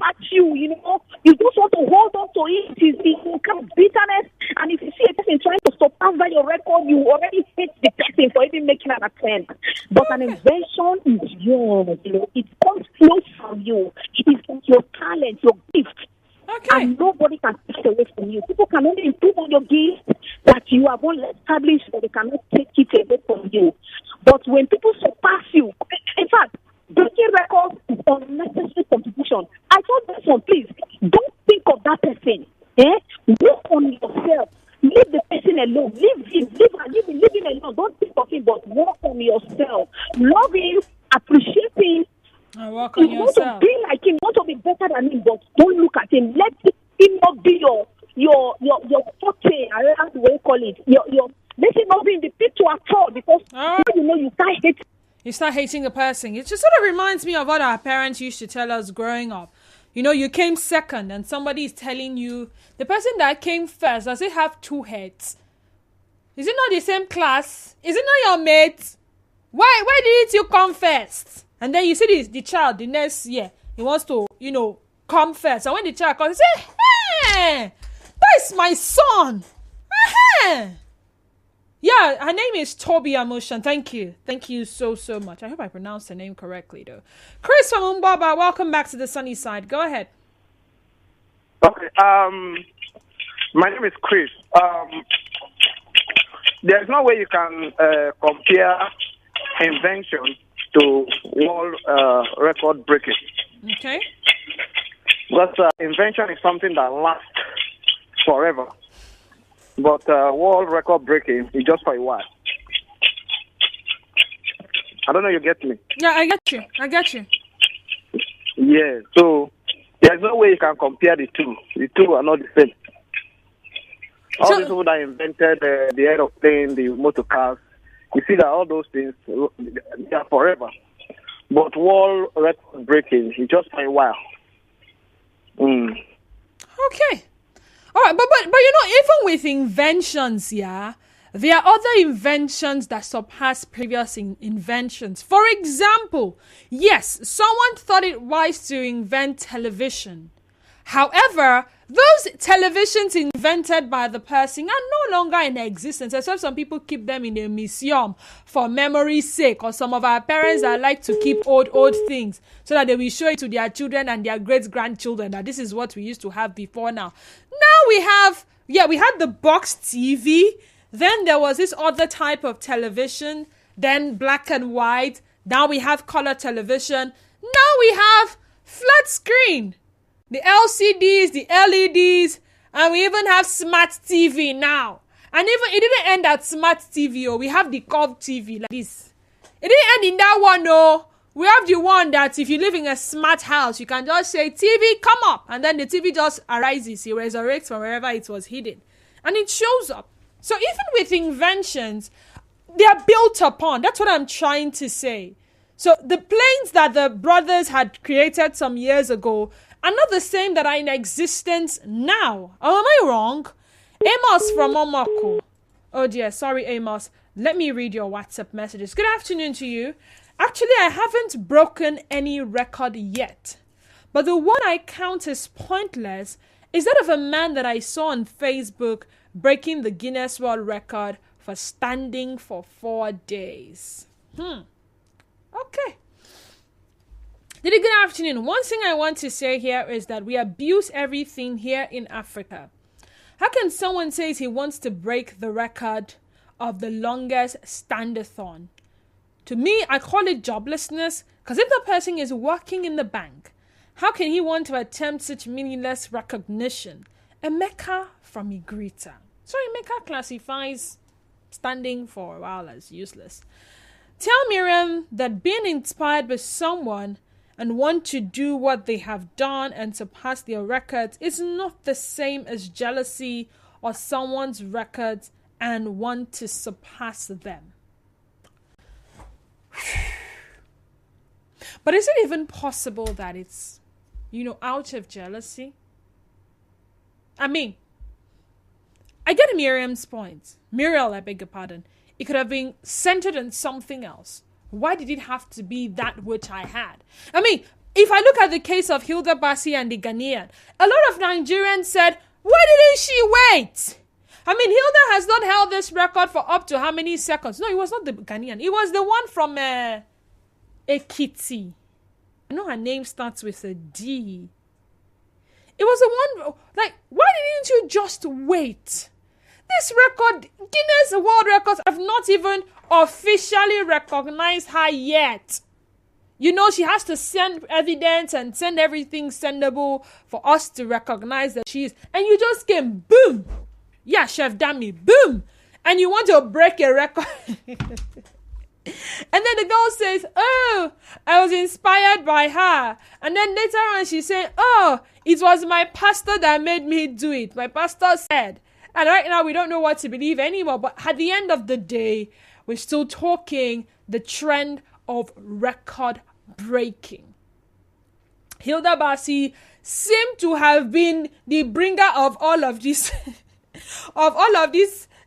at you, you just want to hold on to it. It's kind of bitterness. And if you see a person trying to surpass that your record, you already hate the person for even making an attempt. But an invention is yours, it comes close from you. It is your talent, your gift. Okay. And nobody can take it away from you. People can only improve on your gift that you have well established, but they cannot take it away from you. But when people surpass you, in fact, breaking records is unnecessary competition. I told this one, please, don't think of that person. Work on yourself. Leave the person alone. Leave him alone. Don't think of him, but work on yourself. Love him, appreciate him. And work on yourself. You want to be like him, want to be better than him, but don't look at him. Let him not be your forte, I don't know the way you call it. Let him not be in the picture at all, because you start hating. You start hating the person. It just sort of reminds me of what our parents used to tell us growing up. You came second and somebody is telling you, the person that came first, does it have two heads? Is it not the same class? Is it not your mate? Why didn't you come first? And then you see the child the next year, he wants to, come first. And when the child comes, he says, hey, that is my son. Yeah, her name is Toby Amushan. Thank you. Thank you so much. I hope I pronounced her name correctly, though. Chris from Umbaba, welcome back to the sunny side. Go ahead. Okay. My name is Chris. There's no way you can compare invention to world record breaking. Okay. Because invention is something that lasts forever. But world record breaking is just for a while. I don't know, you get me? Yeah, I get you. Yeah, so there's no way you can compare the two. The two are not the same. All these people that invented the aeroplane, the motor cars, you see that all those things, they are forever. But world record breaking is just for a while. Okay. All right, but even with inventions, there are other inventions that surpass previous inventions. For example, yes, someone thought it wise to invent television. However, those televisions invented by the person are no longer in existence, except some people keep them in a museum for memory's sake, or some of our parents that like to keep old things so that they will show it to their children and their great-grandchildren that this is what we used to have before now. Now we had the box TV, then there was this other type of television, then black and white, now we have color television, now we have flat screen. The LCDs, the LEDs, and we even have smart TV now. And even it didn't end at smart TV. We have the curved TV like this. It didn't end in that one, no. We have the one that if you live in a smart house, you can just say, TV, come up. And then the TV just arises. It resurrects from wherever it was hidden. And it shows up. So even with inventions, they are built upon. That's what I'm trying to say. So the planes that the brothers had created some years ago are not the same that are in existence now. Oh, am I wrong? Amos from Omako. Oh dear, sorry Amos. Let me read your WhatsApp messages. Good afternoon to you. Actually, I haven't broken any record yet. But the one I count as pointless is that of a man that I saw on Facebook breaking the Guinness World Record for standing for 4 days. Okay. Didi, good afternoon. One thing I want to say here is that we abuse everything here in Africa. How can someone say he wants to break the record of the longest stand-a-thon? To me, I call it joblessness, because if the person is working in the bank, how can he want to attempt such meaningless recognition? Emeka from Igrita. So Emeka classifies standing for a while as useless. Tell Miriam that being inspired by someone and want to do what they have done and surpass their records is not the same as jealousy or someone's records and want to surpass them. But is it even possible that it's, out of jealousy? I mean, I get Miriam's point. Muriel, I beg your pardon. It could have been centered on something else. Why did it have to be that which I had? I mean, if I look at the case of Hilda Basi and the Ghanaian, a lot of Nigerians said, why didn't she wait? I mean, Hilda has not held this record for up to how many seconds? No, it was not the Ghanaian. It was the one from Ekiti. I know her name starts with a D. It was the one, like, why didn't you just wait? This record, Guinness World Records have not even officially recognized her yet. You know, she has to send evidence and send everything sendable for us to recognize that she is. And you just came, boom. Yeah, Chef Dami, boom. And you want to break a record. And then the girl says, oh, I was inspired by her. And then later on she said, oh, it was my pastor that made me do it. My pastor said. And right now we don't know what to believe anymore. But at the end of the day, we're still talking the trend of record breaking. Hilda Basi seemed to have been the bringer of all of this,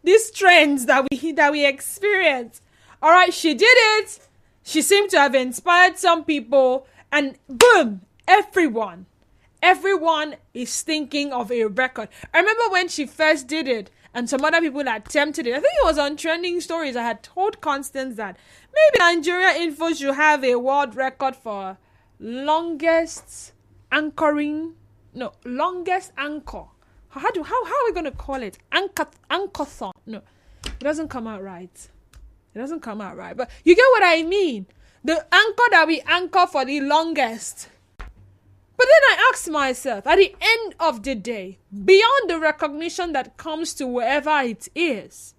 these trends that we experience. All right, she did it. She seemed to have inspired some people, and boom, everyone is thinking of a record. I remember when she first did it, and some other people attempted it. I think it was on Trending Stories. I had told Constance that maybe Nigeria Info should have a world record for longest anchor. How are we gonna call it? Anchor-thon. No, it doesn't come out right. But you get what I mean. The anchor that we anchor for the longest. But then I asked myself, at the end of the day, beyond the recognition that comes to wherever it is,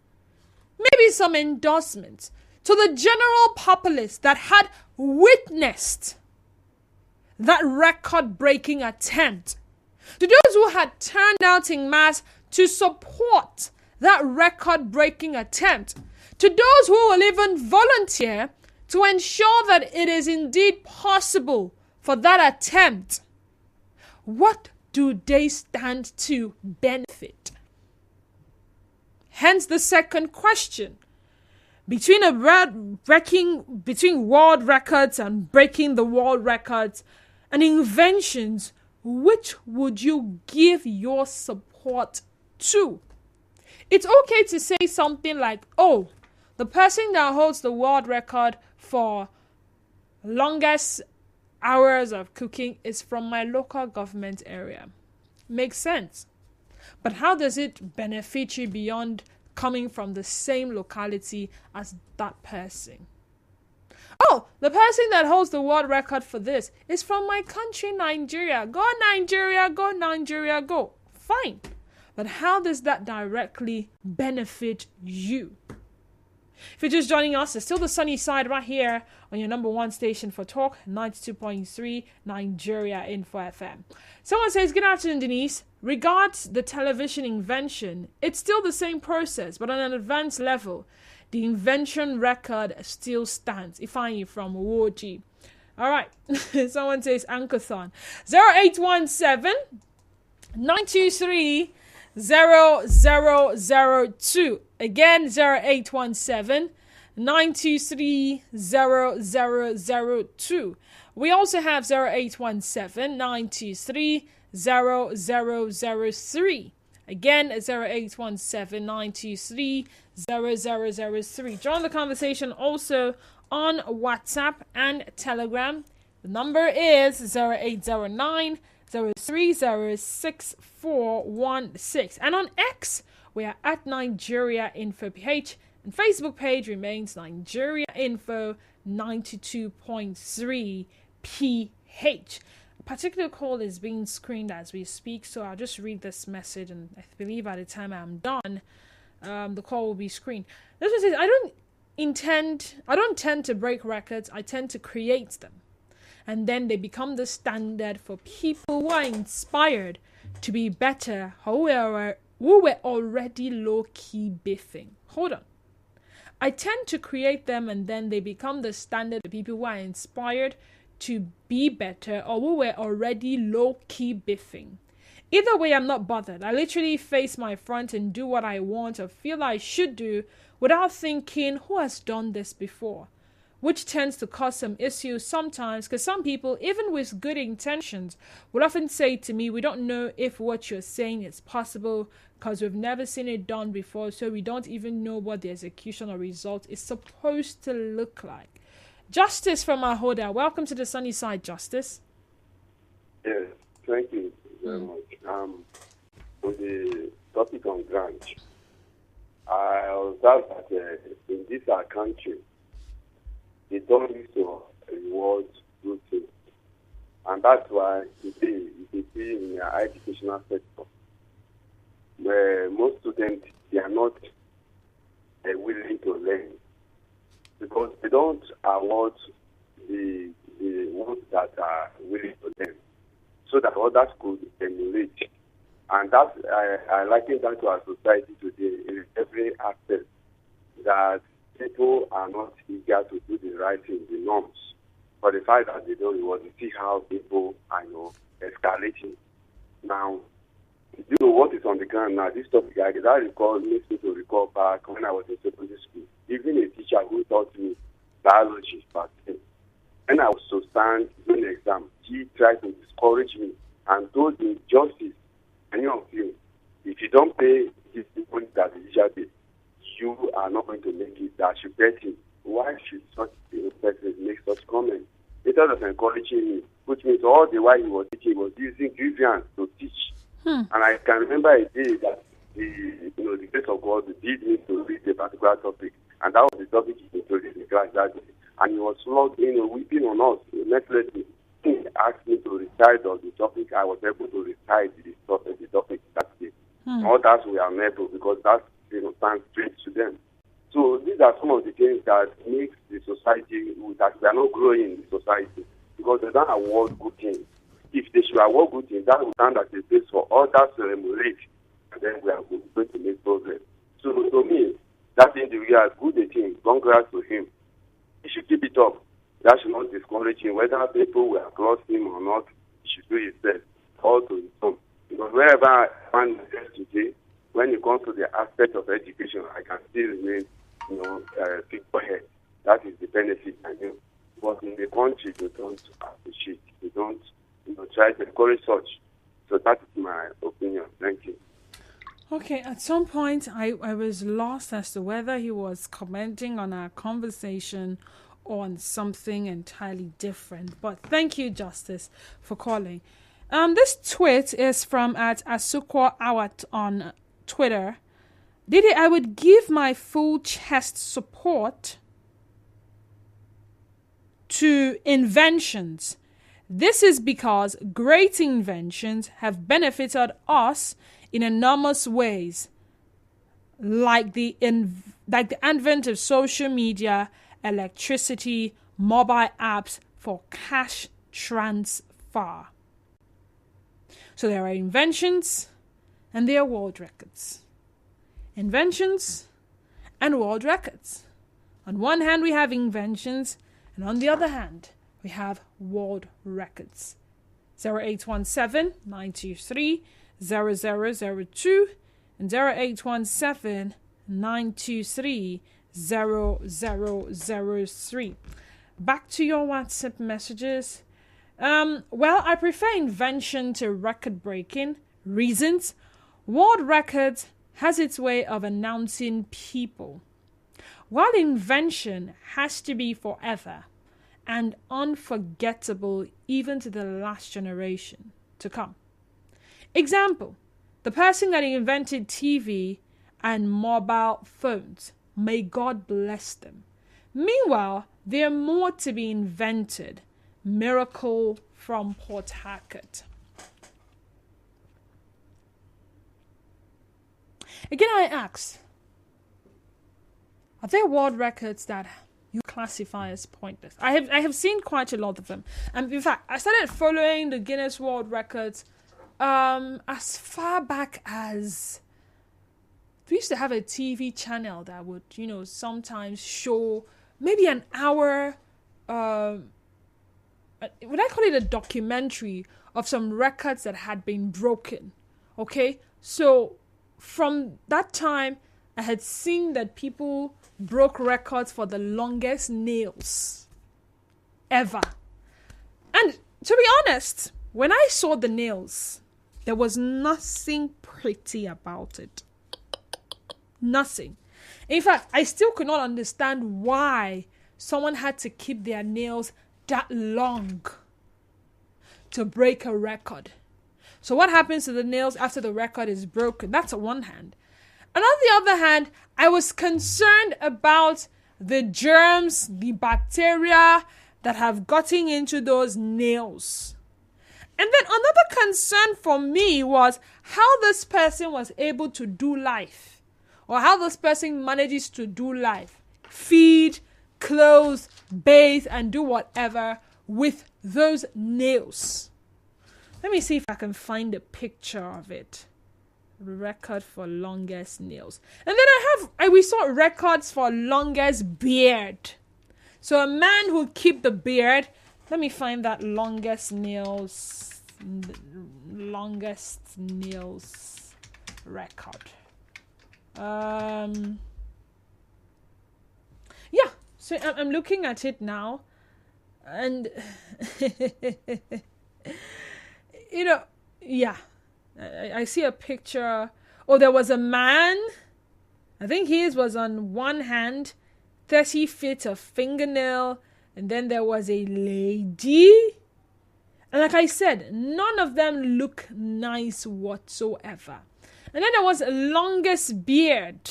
maybe some endorsement to the general populace that had witnessed that record-breaking attempt, to those who had turned out en masse to support that record-breaking attempt, to those who will even volunteer to ensure that it is indeed possible for that attempt, what do they stand to benefit? Hence the second question. Between world records and breaking the world records and inventions, which would you give your support to? It's okay to say something like, oh, the person that holds the world record for longest hours of cooking is from my local government area. Makes sense. But how does it benefit you beyond coming from the same locality as that person? Oh, the person that holds the world record for this is from my country, Nigeria. Go Nigeria, go Nigeria, go. Fine. But how does that directly benefit you? If you're just joining us, it's still the sunny side right here on your number one station for talk, 92.3 Nigeria Info FM. Someone says, good afternoon, Denise. Regards the television invention, it's still the same process, but on an advanced level. The invention record still stands. Ifeanyi from Woji. All right. Someone says, Anchor-thon. 0817 923 0002. Again, 0817 923 0002. We also have 0817 923 0003. Again, 0817 923 0003. Join the conversation also on WhatsApp and Telegram. The number is 0809 0306 and on X we are at Nigeria Info PH, and Facebook page remains Nigeria Info 92.3 PH. A particular call is being screened as we speak, so I'll just read this message, and I believe by the time I'm done, the call will be screened. This one says, I don't tend to break records, I tend to create them. And then they become the standard for people who are inspired to be better, who were already low-key biffing. Hold on. I tend to create them, and then they become the standard for people who are inspired to be better or who were already low-key biffing. Either way, I'm not bothered. I literally face my front and do what I want or feel I should do without thinking, who has done this before? which tends to cause some issues sometimes, because some people, even with good intentions, would often say to me, we don't know if what you're saying is possible because we've never seen it done before, so we don't even know what the execution or result is supposed to look like. Justice from Ahoda, welcome to the sunny side, Justice. Yes, thank you very much. For the topic on grant, I observe that in this our country, they don't used to reward good things. And that's why today you can see in our educational sector where most students, they are not willing to learn because they don't award the ones that are willing to learn so that others could emulate. And that's, I liken that to our society today in every aspect, that people are not eager to do the right thing, the norms. For the fact that they don't reward, you see how people are, escalating. Now, what is on the ground now, this topic, makes me to recall back when I was in secondary school. Even a teacher who taught me biology back then, when I was to stand during the exam, he tried to discourage me and told me, Justice, any of you, if you don't pay this money that the teacher did, you are not going to make it. That should bet him. Why should such a person make such comments? Instead of encouraging me, which means all the while he was teaching, he was using grievance to teach. And I can remember a day that the grace of God did me to read a particular topic, and that was the topic he introduced in class that day. And he was flogged, weeping on us. Nevertheless, he asked me to recite on the topic. I was able to recite the topic that day. Others were unable because that stands straight to them. So these are some of the things that makes the society, that we are not growing in the society because they don't award good things. If they should award good things, that will stand as a base for others to emulate, and then we are going to make progress. So to me, that individual, good a thing, congrats to him. He should keep it up. That should not discourage him. Whether people will applaud him or not, he should do his best, all to his own. Because wherever I find myself today, when it comes to the aspect of education, I can still remain, people head. That is the benefit I know. But in the country, they don't appreciate. They don't, try to encourage such. So that is my opinion. Thank you. Okay, at some point, I was lost as to whether he was commenting on our conversation or on something entirely different. But thank you, Justice, for calling. This tweet is from at Asukwa Awat on Twitter. Didi, I would give my full chest support to inventions. This is because great inventions have benefited us in enormous ways, like the advent of social media, electricity, mobile apps for cash transfer. So there are inventions and there are world records. Inventions and world records. On one hand, we have inventions, and on the other hand, we have world records. 0817-923-0002 and 0817-923-0003. Back to your WhatsApp messages. Well, I prefer invention to record breaking. Reasons: world records has its way of announcing people, while invention has to be forever and unforgettable even to the last generation to come. Example: the person that invented TV and mobile phones, may God bless them. Meanwhile, there are more to be invented. Miracle from Port Harcourt. Again, I ask, are there world records that you classify as pointless? I have seen quite a lot of them. And in fact, I started following the Guinness World Records as far back as we used to have a TV channel that would, sometimes show maybe an hour, would I call it a documentary of some records that had been broken? Okay, so from that time I had seen that people broke records for the longest nails ever. And to be honest, when I saw the nails, there was nothing pretty about it. Nothing. In fact, I still could not understand why someone had to keep their nails that long to break a record. So what happens to the nails after the record is broken? That's on one hand. And on the other hand, I was concerned about the germs, the bacteria that have gotten into those nails. And then another concern for me was how this person was able to do life, or how this person manages to do life, feed, clothe, bathe, and do whatever with those nails. Let me see if I can find a picture of it. Record for longest nails. And then we saw records for longest beard. So a man who keep the beard. Let me find that longest nails record. Yeah, so I'm looking at it now, and I see a picture. Oh, there was a man. I think his was on one hand, 30 feet of fingernail, and then there was a lady. And like I said, none of them look nice whatsoever. And then there was a longest beard.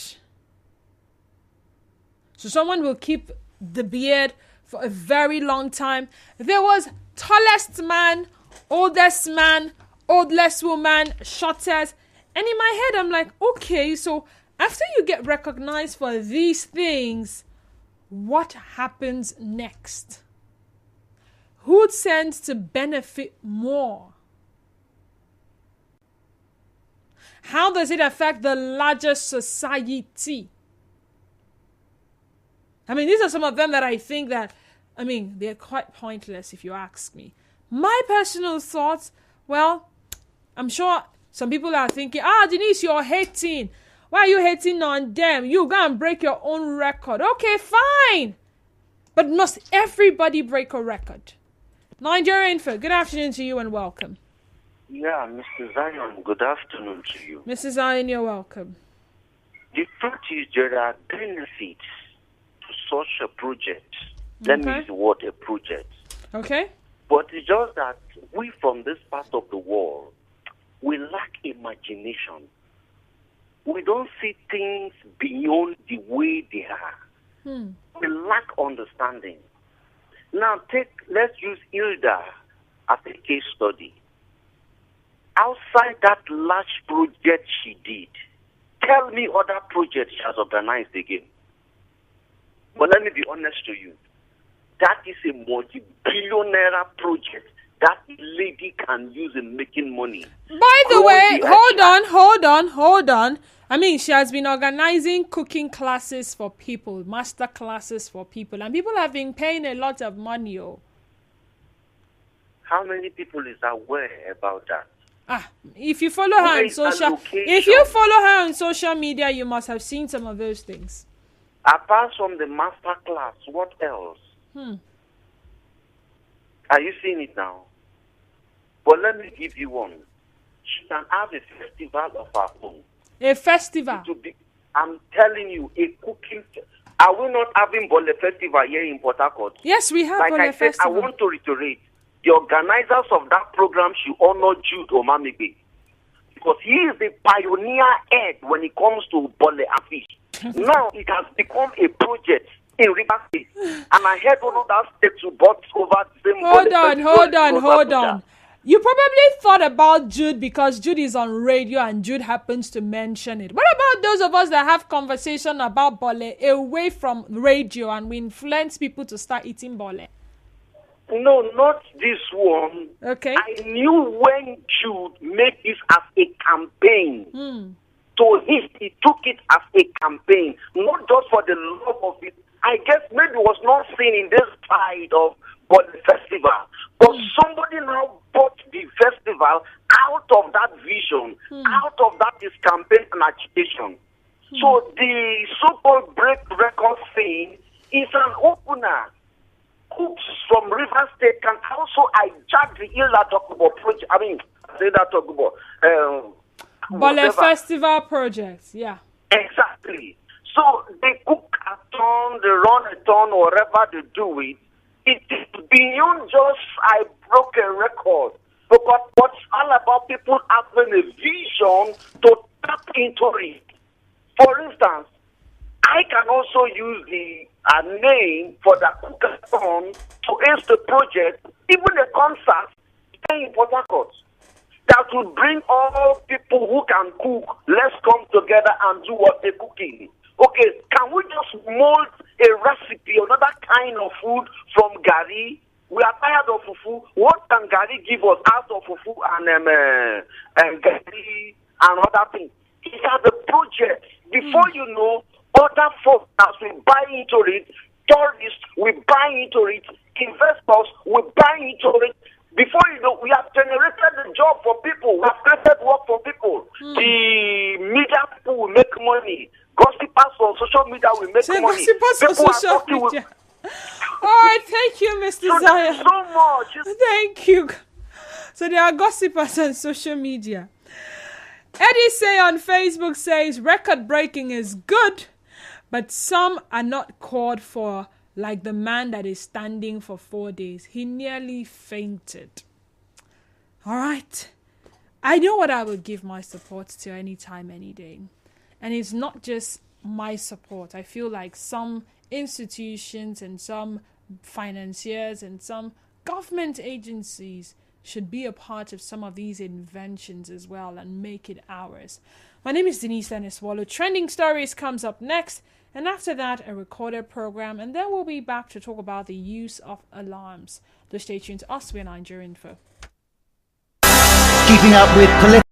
So someone will keep the beard for a very long time. There was tallest man, oldest woman, shortest. And in my head, I'm like, okay, so after you get recognized for these things, what happens next? Who tends to benefit more? How does it affect the larger society? I mean, these are some of them that I think that, they're quite pointless if you ask me. My personal thoughts, well, I'm sure some people are thinking, Denise, you're hating. Why are you hating on them? You go and break your own record. Okay, fine. But must everybody break a record? Nigeria Info, good afternoon to you and welcome. Yeah, Mr. Zion, good afternoon to you. Mrs. Zion, you're welcome. The truth is there are benefits to such a project. Let me use the word a project. Okay. But it's just that we from this part of the world, we lack imagination. We don't see things beyond the way they are. We lack understanding. Now let's use Hilda as a case study. Outside that large project she did, tell me other projects she has organized again. But let me be honest to you. That is a multi-billionaire project that lady can use in making money. By the way, hold on. She has been organizing cooking classes for people, master classes for people, and people have been paying a lot of money. How many people is aware about that? If you follow her on social media, you must have seen some of those things. Apart from the master class, what else? Are you seeing it now? But let me give you one. She can have a festival of her own. A festival? I'm telling you, a cooking. Are we not having Bole Festival here in Port Harcourt? Yes, we have Bole Festival. I want to reiterate. The organizers of that program should honor Jude Omamigbe, because he is the pioneer head when it comes to Bole and fish. Now it has become a project in River State, and I heard one of that states who bought over the same. Hold on. You probably thought about Jude because Jude is on radio and Jude happens to mention it. What about those of us that have conversation about Bole away from radio and we influence people to start eating Bole? No, not this one. Okay. I knew when Jude made this as a campaign. So he took it as a campaign, not just for the love of it. I guess maybe it was not seen in this side of Bole Festival. But somebody now bought the festival out of that vision, out of that is campaign and agitation. So the so-called break record thing is an opener. Cooks from River State can also hijack the Ila Dokubo project. I mean, say that Dokubo. Bole Festival projects, yeah. Exactly. So they cook a ton, they run a ton, whatever they do it. It is beyond just I broke a record. Because what's all about people having a vision to tap into it. For instance, I can also use the name for the cookathon to ace the project, even a concert in Port Harcourt, that will bring all people who can cook. Let's come together and do what they're cooking. Okay, can we just mold a recipe, another kind of food from Gari? We are tired of fufu. What can Gari give us out of fufu and Gari and other things? These are the projects. Before you know, other folks will buy into it. Tourists will buy into it. Investors will buy into it. Before you know, we have generated a job for people. We have created work for people. The media people will make money. Gossipers on social media will make money. Gossipers on social media. All right, thank you, Mr. Zaya. So much. Thank you. So there are gossipers on social media. Eddie Say on Facebook says record breaking is good, but some are not called for, like the man that is standing for 4 days. He nearly fainted. All right. I know what I would give my support to any time, any day. And it's not just my support. I feel like some institutions and some financiers and some government agencies should be a part of some of these inventions as well and make it ours. My name is Denise Dennis-Wallo. Trending Stories comes up next, and after that, a recorded program, and then we'll be back to talk about the use of alarms. Do stay tuned to us. We're Nigeria Info. Keeping up with political